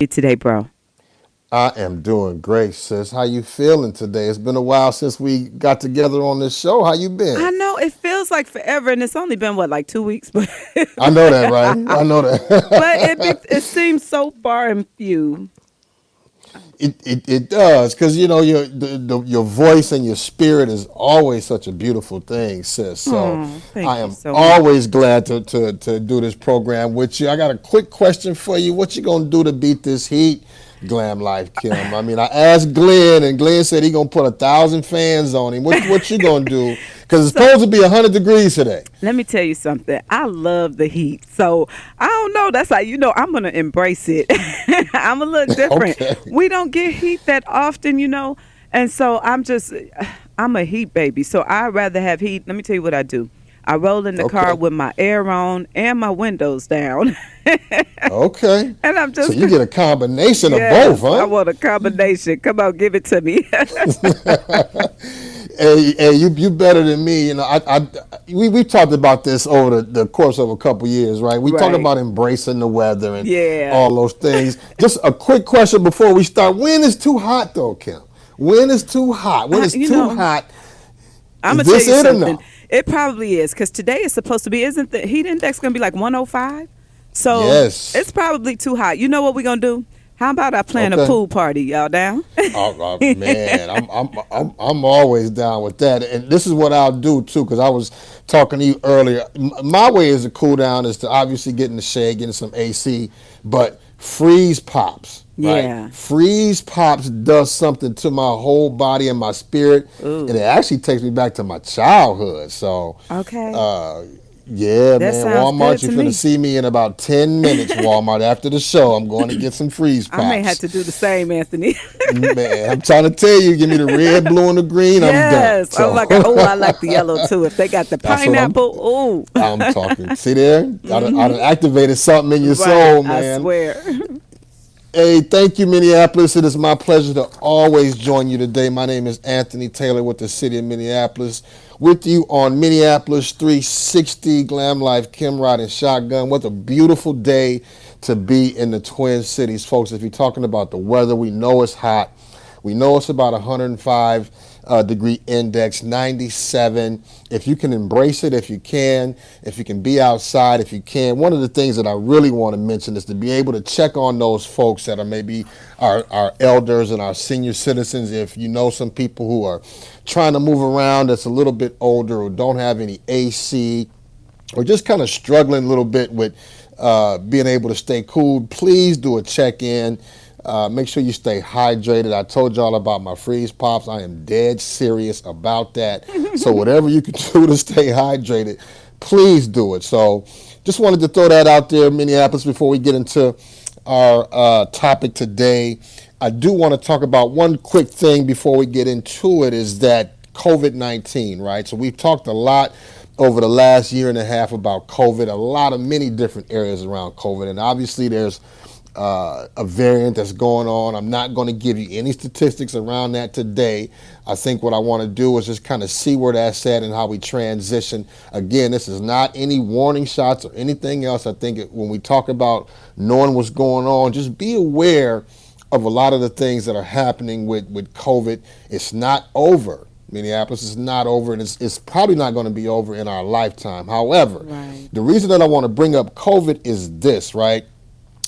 Today, bro. I am doing great, sis. How you feeling today? It's been a while since we got together on this show. How you I been? know it feels like forever, and it's only been what, like 2 weeks, but I know that, right? I know that. it seems so far and few. It does because you know your voice and your spirit is always such a beautiful thing, sis. So Oh, thank I you am so much. always glad to do this program with you. I got a quick question for you. What you gonna do to beat this heat? Glam Life, Kim. I mean, I asked Glenn, and Glenn said he gonna put 1,000 fans on him. What you gonna do? Because it's So supposed to be 100 degrees today. let me tell you something. I love the heat, so I don't know. That's how I'm gonna embrace it. I'm a little different. Okay. We don't get heat that often, and so I'm a heat baby. So I'd rather have heat. Let me tell you what I do. I roll in the car Okay. with my air on and my windows down. Okay. And I'm So just, you get a combination of both, yes, I huh? want a combination. Come on, give it to me. Hey, you better than me. You know, we've talked about this over the course of a couple years, right? We talk Right. about embracing the weather and Yeah. all those things. Just a quick question before we start. When is too hot, though, Kim? When is too hot? When I, is you too know, hot? I'm Is going to tell this you it or something. no? It probably is because today is supposed to be, isn't the heat index going to be like 105? So Yes. it's probably too hot. You know what we're going to do? How about I plan a Okay. pool party? Y'all down? Oh, man, I'm always down with that, and this is what I'll do too. Because I was talking to you earlier. My way is to cool down is to obviously get in the shade, getting some AC, but freeze pops, right? Yeah. Freeze pops does something to my whole body and my spirit, and it Ooh. actually takes me back to my childhood. So, Okay. uh, yeah, That man, sounds good Walmart, you're to finna me. see me in about 10 minutes. Walmart, after the show, I'm going to get some freeze I may have pops. to do the same, Anthony. Man, I'm trying to tell you, give me the red, blue, and the green. I'm done. Yes. I'm So like, oh, I like the yellow too. If they got the that's what pineapple, oh. I'm talking. See there, I done activated something in your Right. soul, I man. swear. Hey, thank you, Minneapolis. It is my pleasure to always join you today. My name is Anthony Taylor with the city of Minneapolis. With you on Minneapolis 360 Glam Life, Kim riding shotgun. What a beautiful day to be in the Twin Cities, folks. If you're talking about the weather, we know it's hot. We know it's about 105 degree index, 97. If you can embrace it, if you can be outside, if you can. One of the things that I really want to mention is to be able to check on those folks that are maybe our elders and our senior citizens. If you know some people who are trying to move around that's a little bit older or don't have any AC or just kind of struggling a little bit with being able to stay cool, please do a check-in. Make sure you stay hydrated. I told y'all about my freeze pops. I am dead serious about that. So whatever you can do to stay hydrated, please do it. So just wanted to throw that out there, Minneapolis, before we get into our topic today. I do want to talk about one quick thing before we get into it is that COVID-19, right? So we've talked a lot over the last year and a half about COVID, a lot of many different areas around COVID. And obviously there's a variant that's going on. I'm not going to give you any statistics around that today. I think what I want to do is just kind of see where that's at and how we transition. Again, this is not any warning shots or anything else. I think when we talk about knowing what's going on, just be aware of a lot of the things that are happening with COVID. It's not over. Minneapolis is not over, and it's probably not going to be over in our lifetime. However, Right. the reason that I want to bring up COVID is this, right?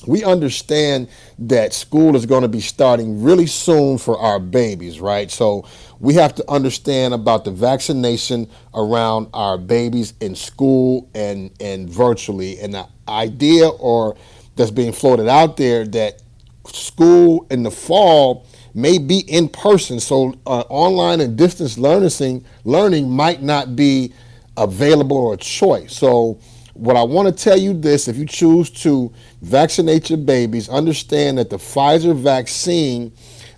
We understand that school is going to be starting really soon for our babies, right? So we have to understand about the vaccination around our babies in school and virtually. And the idea or that's being floated out there that school in the fall may be in person, so online and distance learning might not be available or a choice. So what I want to tell you this, if you choose to vaccinate your babies, understand that the Pfizer vaccine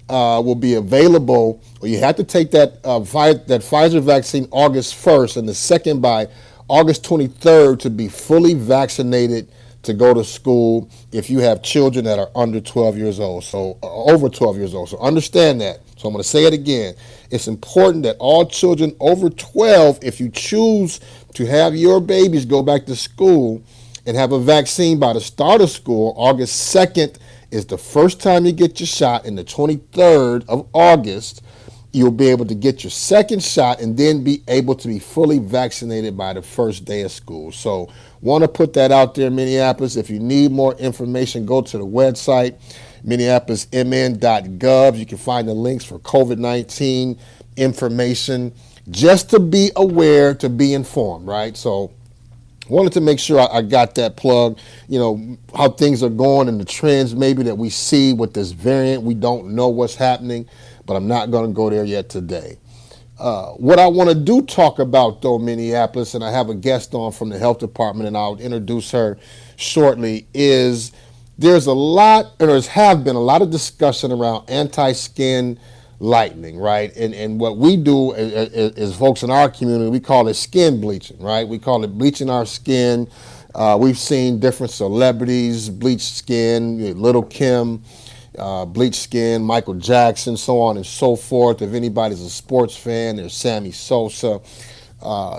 will be available, or you have to take that Pfizer vaccine August 1st and the second by August 23rd to be fully vaccinated to go to school if you have children that are under 12 years old, so over 12 years old. So understand that. So I'm going to say it again. It's important that all children over 12, if you choose to have your babies go back to school and have a vaccine by the start of school, August 2nd is the first time you get your shot in the 23rd of August, you'll be able to get your second shot and then be able to be fully vaccinated by the first day of school. So want to put that out there, Minneapolis. If you need more information, go to the website, minneapolismn.gov. You can find the links for COVID-19 information, just to be aware, to be informed, right? So wanted to make sure I got that plug, how things are going and the trends maybe that we see with this variant. We don't know what's happening, but I'm not going to go there yet today. What I want to do talk about, though, Minneapolis, and I have a guest on from the health department, and I'll introduce her shortly, is there's a lot, or there's have been a lot of discussion around anti-skin lightening, right? And what we do as folks in our community, we call it skin bleaching, right? We call it bleaching our skin. We've seen different celebrities bleach skin, Little Kim, bleach skin, Michael Jackson, so on and so forth. If anybody's a sports fan, there's Sammy Sosa.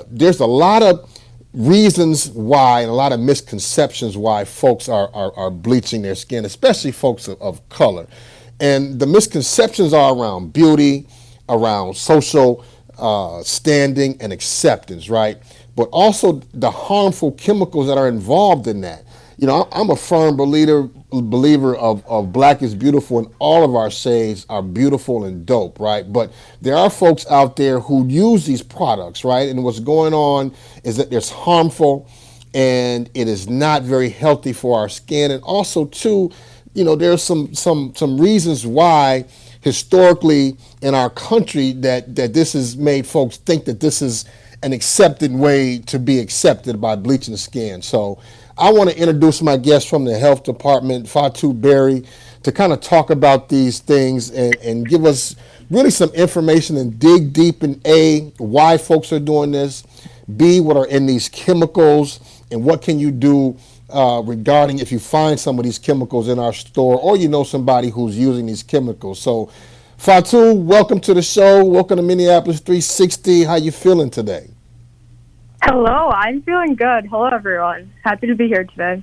There's a lot of reasons why and a lot of misconceptions why folks are bleaching their skin, especially folks of color. And the misconceptions are around beauty, around social standing and acceptance, right? But also the harmful chemicals that are involved in that. I'm a firm believer of black is beautiful, and all of our shades are beautiful and dope, right? But there are folks out there who use these products, right? And what's going on is that it's harmful and it is not very healthy for our skin. And also, too, there's some reasons why historically in our country that this has made folks think that this is an accepted way to be accepted by bleaching the skin. So I want to introduce my guest from the health department, Fatu Berry, to kind of talk about these things and give us really some information and dig deep in A, why folks are doing this, B, what are in these chemicals, and what can you do regarding if you find some of these chemicals in our store or somebody who's using these chemicals. So Fatu, welcome to the show. Welcome to Minneapolis 360. How you feeling today? Hello, I'm feeling good. Hello, everyone. Happy to be here today.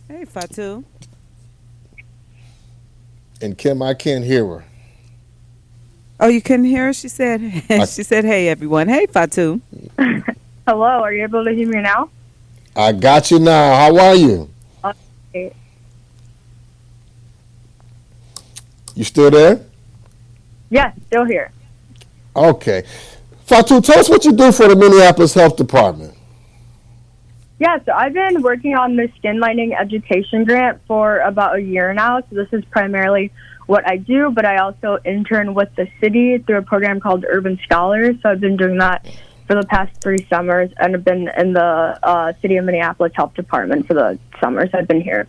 Hey, Fatu. And Kim, I can't hear her. Oh, you couldn't hear her? She said, she said, hey, everyone. Hey, Fatu. Hello, are you able to hear me now? I got you now. How are you? Okay. You still there? Yes, still here. Okay. Fatu, tell us what you do for the Minneapolis Health Department. Yeah, so I've been working on the skin lightening education grant for about a year now. So this is primarily what I do, but I also intern with the city through a program called Urban Scholars. So I've been doing that for the past 3 summers, and I've been in the City of Minneapolis Health Department for the summers I've been here.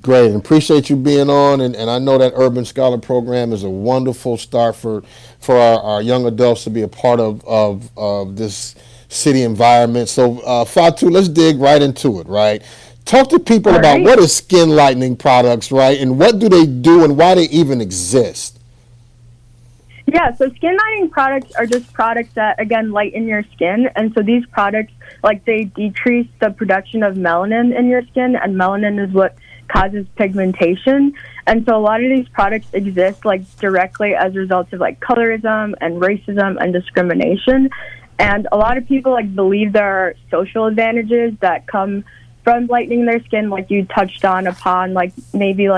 Great, and appreciate you being on, and I know that Urban Scholar Program is a wonderful start for our young adults to be a part of this city environment. So Fatu, let's dig right into it, right? Talk to people about what is skin lightening products, right, and what do they do and why they even exist? Yeah, so skin lightening products are just products that, again, lighten your skin. And so these products, they decrease the production of melanin in your skin, and melanin is what causes pigmentation. And so a lot of these products exist, directly as a result of, colorism and racism and discrimination. And a lot of people, believe there are social advantages that come from lightening their skin, like you touched on upon, maybe,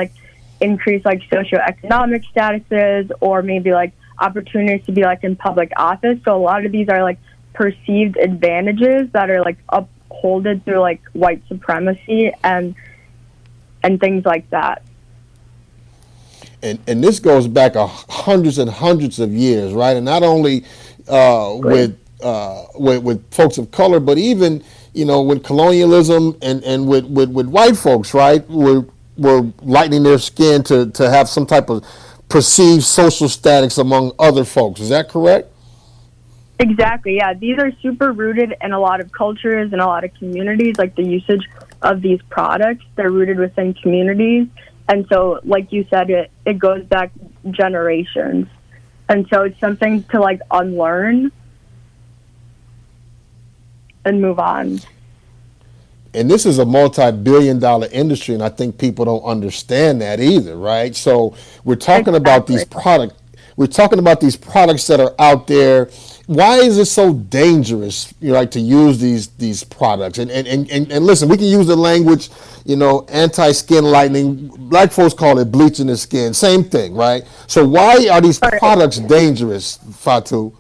increase, socioeconomic statuses, or maybe, opportunities to be in public office. So a lot of these are perceived advantages that are upholded through white supremacy and things like that. And this goes back hundreds and hundreds of years, right? And not only with folks of color, but even with colonialism and with white folks, right? Were lightening their skin to have some type of perceived social status among other folks. Is that correct? Exactly, yeah. These are super rooted in a lot of cultures and a lot of communities, the usage of these products. They're rooted within communities. And so, like you said, it goes back generations. And so it's something to, unlearn and move on. And this is a multi-billion-dollar industry, and I think people don't understand that either, right? So we're talking about these Exactly. products. We're talking about these products that are out there. Why is it so dangerous, like to use these products? And listen, we can use the language, anti-skin lightening. Black folks call it bleaching the skin. Same thing, right? So why are these All right. products dangerous, Fatu?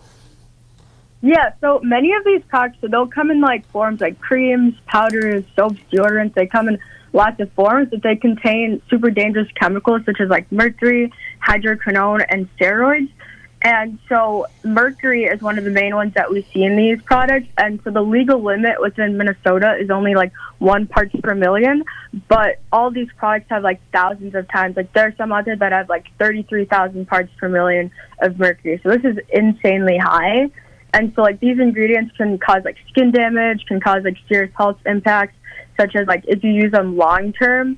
Yeah, so many of these products, so they'll come in like forms like creams, powders, soaps, deodorants. They come in lots of forms, but they contain super dangerous chemicals such as like mercury, hydroquinone, and steroids. And so mercury is one of the main ones that we see in these products. And so the legal limit within Minnesota is only like 1 parts per million. But all these products have like thousands of times. Like there are some out there that have like 33,000 parts per million of mercury. So this is insanely high. And so like these ingredients can cause like skin damage, can cause like serious health impacts, such as like if you use them long term,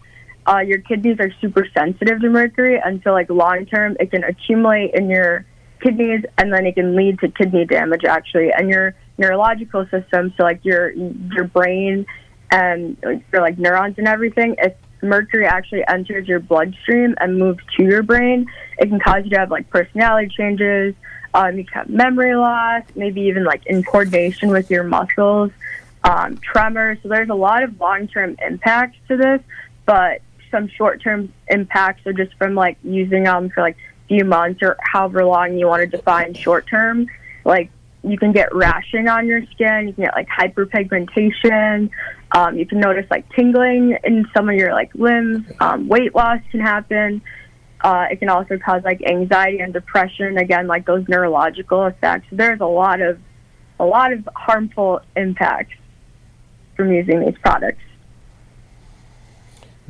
your kidneys are super sensitive to mercury. And so like long term, it can accumulate in your kidneys, and then it can lead to kidney damage actually, and your neurological system, so like your brain and your like neurons and everything. If mercury actually enters your bloodstream and moves to your brain, it can cause you to have like personality changes. You can have memory loss, maybe even like in coordination with your muscles, tremors. So there's a lot of long-term impacts to this, but some short-term impacts are just from like using them for like few months or however long you want to define short term. Like you can get rashing on your skin, you can get like hyperpigmentation, you can notice like tingling in some of your like limbs, weight loss can happen. It can also cause like anxiety and depression, again like those neurological effects. There's a lot of harmful impacts from using these products.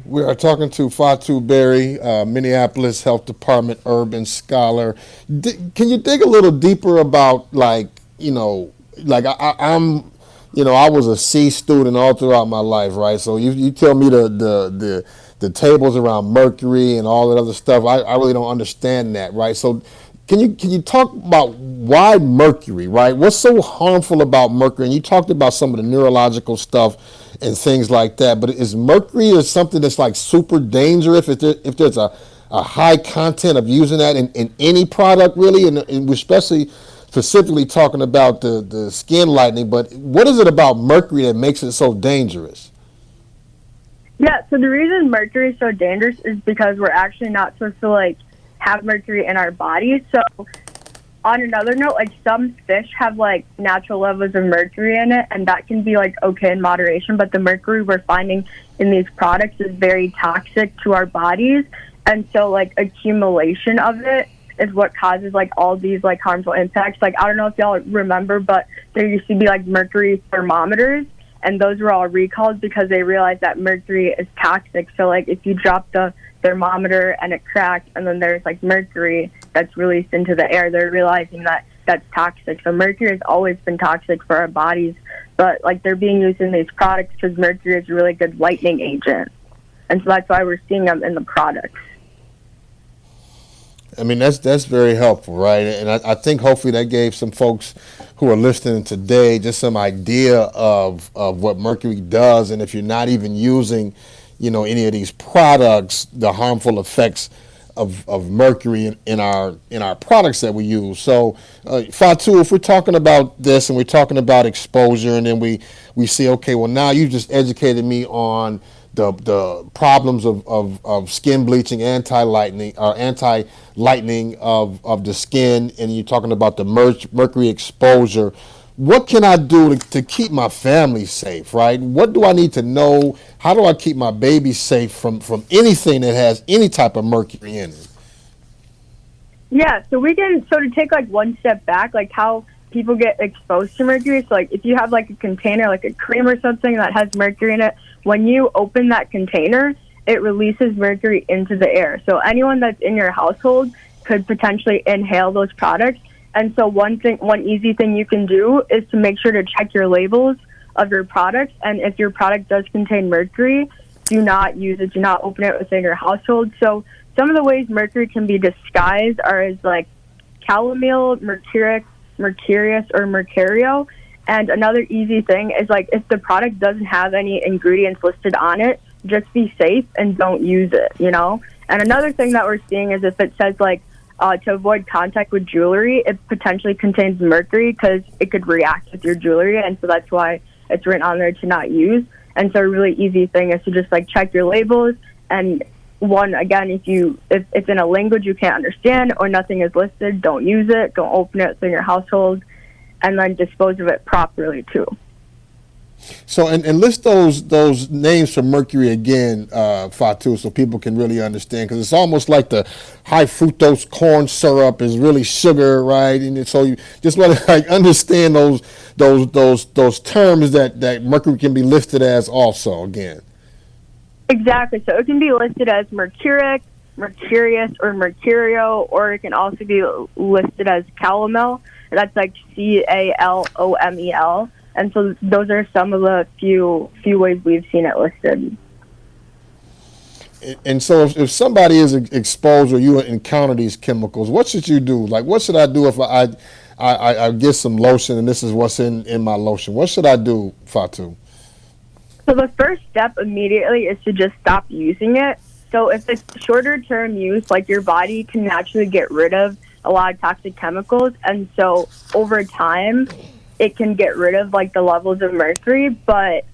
We are talking to Fatu Berry, Minneapolis Health Department urban scholar. Can you dig a little deeper about I'm, I was a C student all throughout my life, right? So you tell me the tables around mercury and all that other stuff. I really don't understand that, right? So can you talk about why mercury, right? What's so harmful about mercury? And you talked about some of the neurological stuff and things like that. But is mercury is something that's like super dangerous if there's a high content of using that in any product really, and we're especially specifically talking about the skin lightening. But what is it about mercury that makes it so dangerous? Yeah, so the reason mercury is so dangerous is because we're actually not supposed to like have mercury in our bodies. So on another note, like some fish have like natural levels of mercury in it, and that can be like okay in moderation, but the mercury we're finding in these products is very toxic to our bodies. And so like accumulation of it is what causes like all these like harmful impacts. Like I don't know if y'all remember, but there used to be like mercury thermometers, and those were all recalled because they realized that mercury is toxic. So like if you drop the thermometer and it cracked and then there's like mercury that's released into the air, they're realizing that that's toxic. So mercury has always been toxic for our bodies, but like they're being used in these products because mercury is a really good lightening agent, and so that's why we're seeing them in the products. I mean, that's very helpful, right? And I think hopefully that gave some folks who are listening today just some idea of what mercury does, and if you're not even using, any of these products, the harmful effects of mercury in our products that we use. So, Fatu, if we're talking about this and we're talking about exposure, and then we see, okay, well now you just educated me on the problems of skin bleaching, anti-lightening of the skin, and you're talking about the mercury exposure. What can I do to keep my family safe, right? What do I need to know? How do I keep my baby safe from anything that has any type of mercury in it? Yeah, so to take like one step back, like how people get exposed to mercury. So like if you have like a container, like a cream or something that has mercury in it, when you open that container, it releases mercury into the air. So anyone that's in your household could potentially inhale those products. And so one easy thing you can do is to make sure to check your labels of your products. And if your product does contain mercury, do not use it. Do not open it within your household. So some of the ways mercury can be disguised are as like calomel, mercuric, mercurius, or mercurio. And another easy thing is like if the product doesn't have any ingredients listed on it, just be safe and don't use it, you know? And another thing that we're seeing is if it says like to avoid contact with jewelry, it potentially contains mercury because it could react with your jewelry. And so that's why it's written on there to not use. And so a really easy thing is to just like check your labels. And one, again, if it's in a language you can't understand or nothing is listed, don't use it. Don't open it in your household. And then dispose of it properly too. So, and list those names for mercury again, Fatu, so people can really understand, because it's almost like the high fructose corn syrup is really sugar, right? And so you just want to like understand those terms that mercury can be listed as also again. Exactly. So it can be listed as mercuric, mercurius, or mercurio, or it can also be listed as calomel. That's like CALOMEL. And so those are some of the few ways we've seen it listed. And so if somebody is exposed or you encounter these chemicals, what should you do? Like, what should I do if I get some lotion and this is what's in my lotion? What should I do, Fatu? So the first step immediately is to just stop using it. So if it's shorter term use, like your body can naturally get rid of a lot of toxic chemicals. And so over time, it can get rid of like the levels of mercury, but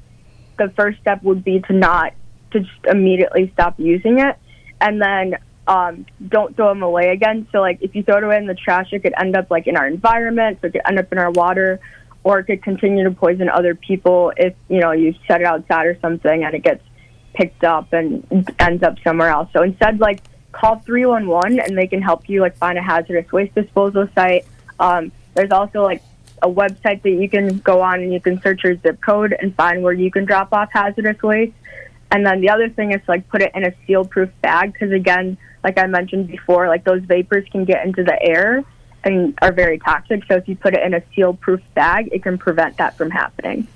the first step would be to just immediately stop using it, and then don't throw them away again. So like if you throw it away in the trash, it could end up like in our environment, so it could end up in our water, or it could continue to poison other people if you set it outside or something and it gets picked up and ends up somewhere else. So instead, like call 311 and they can help you like find a hazardous waste disposal site. There's also like a website that you can go on and you can search your zip code and find where you can drop off hazardous waste. And then the other thing is like put it in a seal-proof bag, because again, like I mentioned before, like those vapors can get into the air and are very toxic. So if you put it in a seal-proof bag, it can prevent that from happening.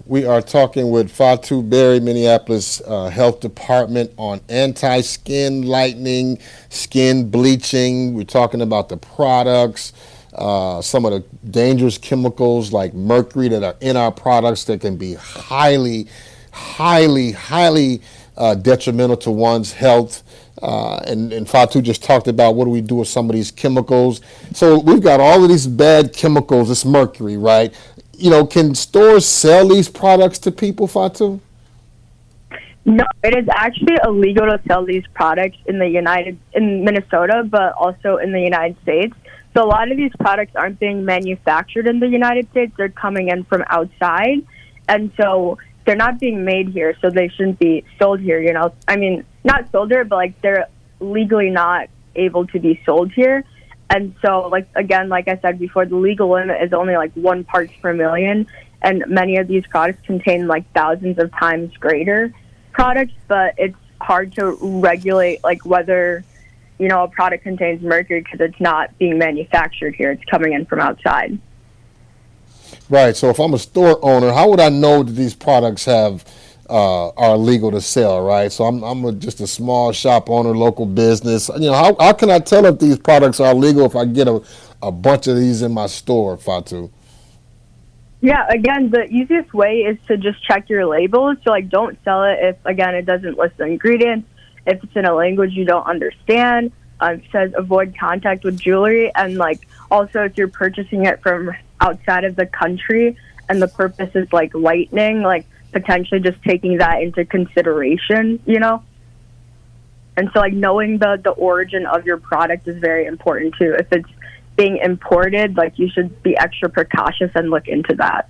We are talking with Fatu Berry, Minneapolis Health Department, on anti-skin lightening, skin bleaching. We're talking about the products, some of the dangerous chemicals like mercury that are in our products that can be highly detrimental to one's health. And Fatu just talked about what do we do with some of these chemicals. So we've got all of these bad chemicals, this mercury, right? Can stores sell these products to people, Fatu? No, it is actually illegal to sell these products in Minnesota, but also in the United States. So a lot of these products aren't being manufactured in the United States. They're coming in from outside. And so they're not being made here, so they shouldn't be sold here, I mean, not sold here, but like they're legally not able to be sold here. And so, like I said before, the legal limit is only like 1 parts per million, and many of these products contain like thousands of times greater products, but it's hard to regulate like whether, a product contains mercury because it's not being manufactured here. It's coming in from outside. Right. So if I'm a store owner, how would I know that these products are legal to sell, right? So I'm just a small shop owner, local business. How can I tell if these products are legal if I get a bunch of these in my store, Fatu? Yeah, again, the easiest way is to just check your labels. So, like, don't sell it if, again, it doesn't list the ingredients. If it's in a language you don't understand, it says avoid contact with jewelry. And, like, also if you're purchasing it from outside of the country and the purpose is, like, lightening, like, potentially just taking that into consideration, And so, like, knowing the origin of your product is very important, too. If it's being imported, like, you should be extra precautious and look into that.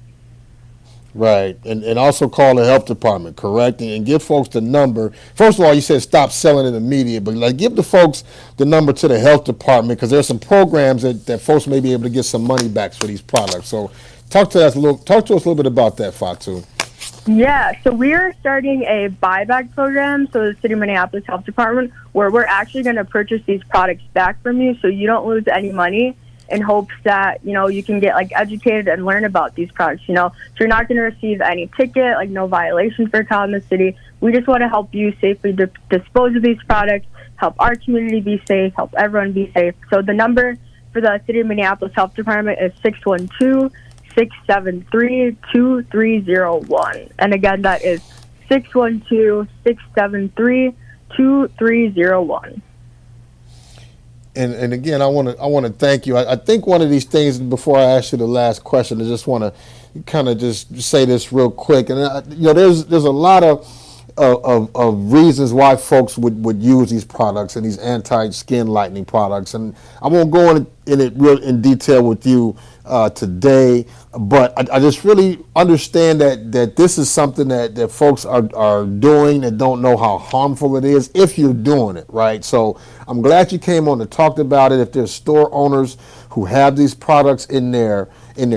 Right. And also call the health department, correct? And give folks the number. First of all, you said stop selling it immediately, but like give the folks the number to the health department, because there's some programs that folks may be able to get some money back for these products. So talk to us a little bit about that, Fatu. Yeah, so we are starting a buyback program, so the City of Minneapolis Health Department, where we're actually going to purchase these products back from you so you don't lose any money, in hopes that, you can get, like, educated and learn about these products, So you're not going to receive any ticket, like, no violation for calling the city. We just want to help you safely dispose of these products, help our community be safe, help everyone be safe. So the number for the City of Minneapolis Health Department is 612-673-2301. And again, that is 612-673-2301. And again, I want to thank you. I think one of these things, before I ask you the last question, I just want to kind of just say this real quick. And there's a lot of reasons why folks would use these products and these anti-skin lightening products. And I won't go in it real in detail with you today, but I just really understand that this is something that folks are doing that don't know how harmful it is if you're doing it, right? So I'm glad you came on and talked about it. If there's store owners who have these products in their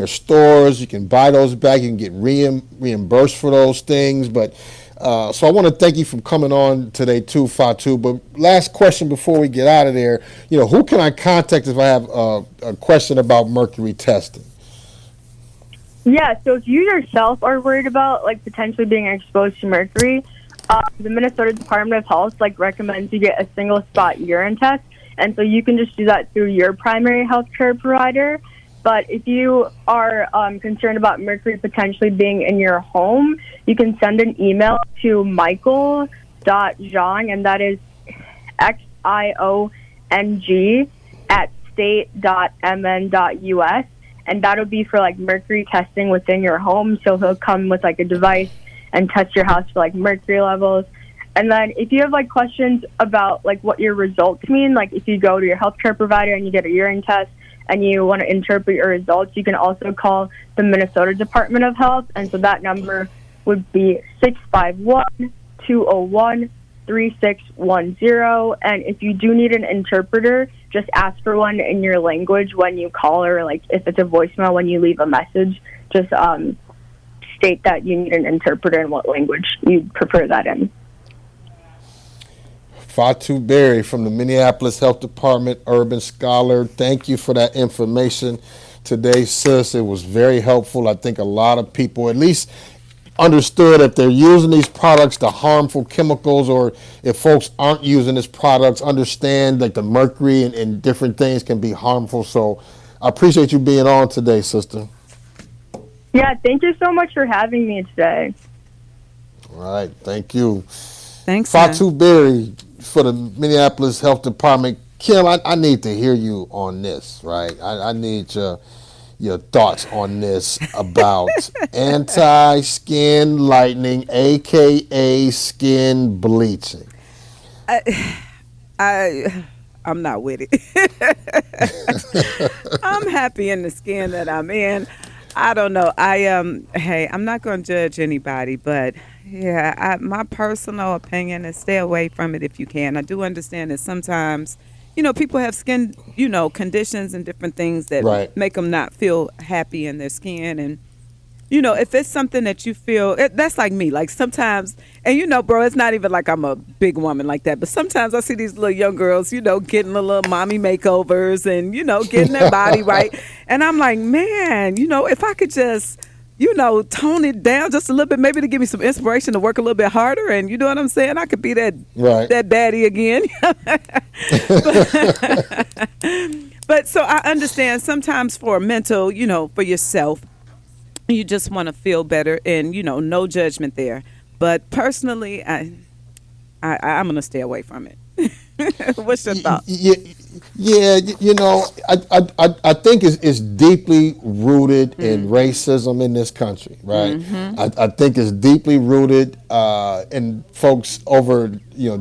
stores, you can buy those back. You can get reimbursed for those things. But so I want to thank you for coming on today too, Fatu. But last question before we get out of there, who can I contact if I have a question about mercury testing? Yeah, so if you yourself are worried about potentially being exposed to mercury, the Minnesota Department of Health recommends you get a single spot urine test, and so you can just do that through your primary health care provider. But if you are concerned about mercury potentially being in your home, you can send an email to michael.zhang, and that is XIONG @state.mn.us, and that'll be for mercury testing within your home. So he'll come with a device and test your house for mercury levels. And then if you have questions about what your results mean, if you go to your healthcare provider and you get a urine test and you want to interpret your results, you can also call the Minnesota Department of Health. And so that number would be 651-201-3610. And if you do need an interpreter, just ask for one in your language when you call, or if it's a voicemail, when you leave a message, just state that you need an interpreter and what language you prefer that in. Fatu Berry from the Minneapolis Health Department, urban scholar. Thank you for that information today, sis. It was very helpful. I think a lot of people at least understood if they're using these products, the harmful chemicals, or if folks aren't using these products, understand the mercury and different things can be harmful. So I appreciate you being on today, sister. Yeah, thank you so much for having me today. All right, thank you. Thanks, Fatu Berry for the Minneapolis Health Department. Kim, I need to hear you on this, right? I need your thoughts on this about anti-skin lightening, aka skin bleaching. I'm not with it. I'm happy in the skin that I'm in. I don't know. Hey, I'm not going to judge anybody, but yeah, my personal opinion is stay away from it if you can. I do understand that sometimes, people have skin, conditions and different things that make them not feel happy in their skin. And, if it's something that you feel, that's like me. Sometimes, and bro, it's not even like I'm a big woman like that, but sometimes I see these little young girls, getting the little mommy makeovers and, getting their body right. And I'm like, man, if I could just, tone it down just a little bit, maybe to give me some inspiration to work a little bit harder. And you know what I'm saying? I could be that baddie again. But so I understand sometimes for mental, for yourself, you just want to feel better, and no judgment there. But personally, I'm gonna stay away from it. What's your thought? Yeah, I think it's deeply rooted in racism in this country, right? Mm-hmm. I think it's deeply rooted in folks over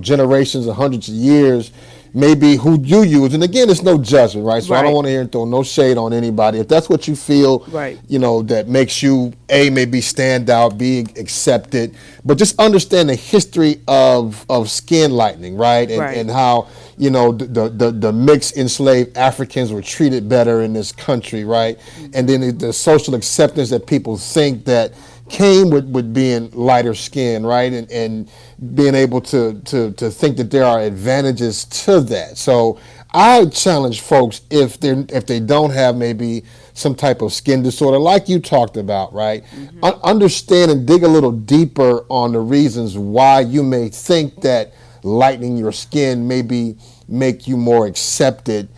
generations and hundreds of years. Maybe who you use, and again, it's no judgment, right? So I don't want to hear and throw no shade on anybody. If that's what you feel, that makes you maybe stand out, be accepted, but just understand the history of skin lightening, right? And how the mixed enslaved Africans were treated better in this country, right? And then the social acceptance that people think that came with being lighter skin, right? And being able to think that there are advantages to that. So I challenge folks, if they don't have maybe some type of skin disorder like you talked about, right? Mm-hmm. Understand and dig a little deeper on the reasons why you may think that lightening your skin maybe make you more accepted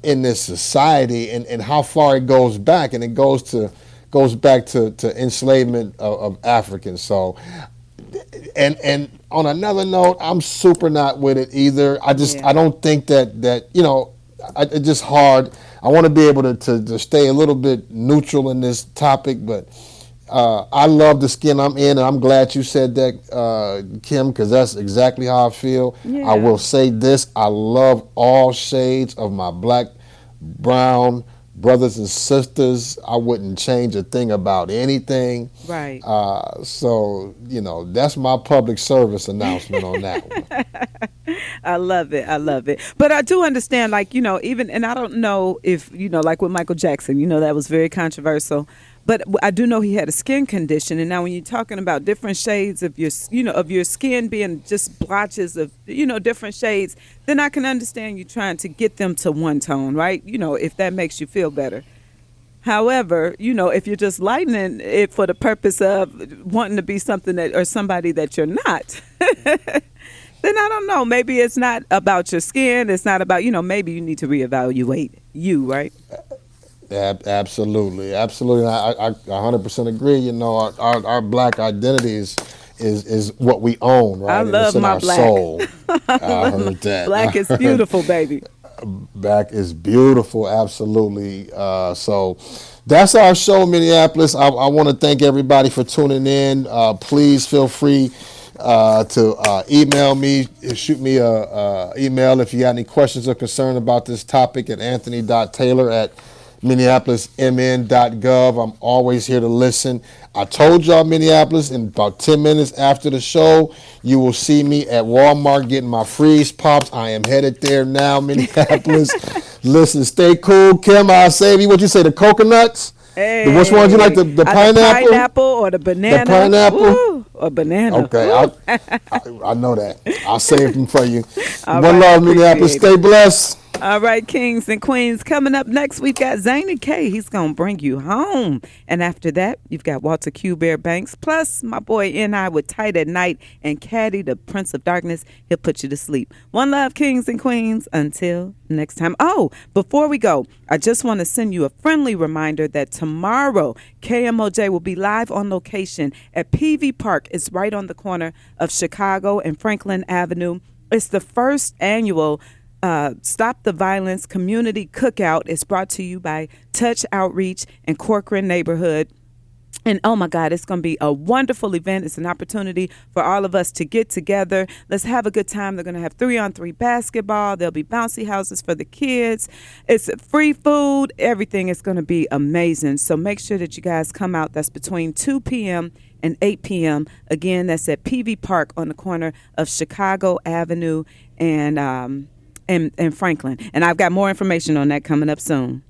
in this society, and how far it goes back, and it goes back to enslavement of Africans. So, and on another note, I'm super not with it either. I Yeah. don't think that it's just hard. I want to be able to stay a little bit neutral in this topic, but I love the skin I'm in, and I'm glad you said that, Kim, because that's exactly how I feel. I Yeah. will say this: I love all shades of my black, brown brothers and sisters. I wouldn't change a thing about anything. Right. So that's my public service announcement on that one. I love it. I love it. But I do understand, like, even, and I don't know if, like with Michael Jackson, that was very controversial. But I do know he had a skin condition. And now when you're talking about different shades of of your skin being just blotches of, different shades, then I can understand you trying to get them to one tone, right? If that makes you feel better. However, if you're just lightening it for the purpose of wanting to be something that or somebody that you're not, then I don't know. Maybe it's not about your skin. It's not about, maybe you need to reevaluate you, right? Absolutely, absolutely. I 100% agree. Our black identity is what we own, right? I And it's love in my our black. soul. I heard Black is that. beautiful, baby. Black is beautiful, absolutely. So that's our show, Minneapolis. I want to thank everybody for tuning in. Please feel free to email me, shoot me a email if you got any questions or concern about this topic at anthony.taylor@minneapolismn.gov. I'm always here to listen. I told y'all, Minneapolis, in about 10 minutes after the show, you will see me at Walmart getting my freeze pops. I am headed there now, Minneapolis. Listen, stay cool. Kim, I'll save you. What you say, the coconuts? Which ones you like, Hey, the the pineapple? pineapple or the The banana? pineapple? Woo, or banana. Okay, Woo. I know that. I'll save them for you. All One right, I love, Minneapolis. appreciate it. Stay blessed. All right, kings and queens. Coming up next, we've got Zany K. He's going to bring you home. And after that, you've got Walter Q. Bear Banks, plus my boy N.I. with Tight at Night, and Caddy, the Prince of Darkness. He'll put you to sleep. One love, kings and queens. Until next time. Oh, before we go, I just want to send you a friendly reminder that tomorrow, KMOJ will be live on location at PV Park. It's right on the corner of Chicago and Franklin Avenue. It's the first annual Stop the Violence Community Cookout. Is brought to you by Touch Outreach and Corcoran Neighborhood. And oh my God, it's going to be a wonderful event. It's an opportunity for all of us to get together. Let's have a good time. They're going to have 3-on-3 basketball. There'll be bouncy houses for the kids. It's free food. Everything is going to be amazing. So make sure that you guys come out. That's between 2 p.m. and 8 p.m. Again, that's at PV Park on the corner of Chicago Avenue and Franklin. And I've got more information on that coming up soon.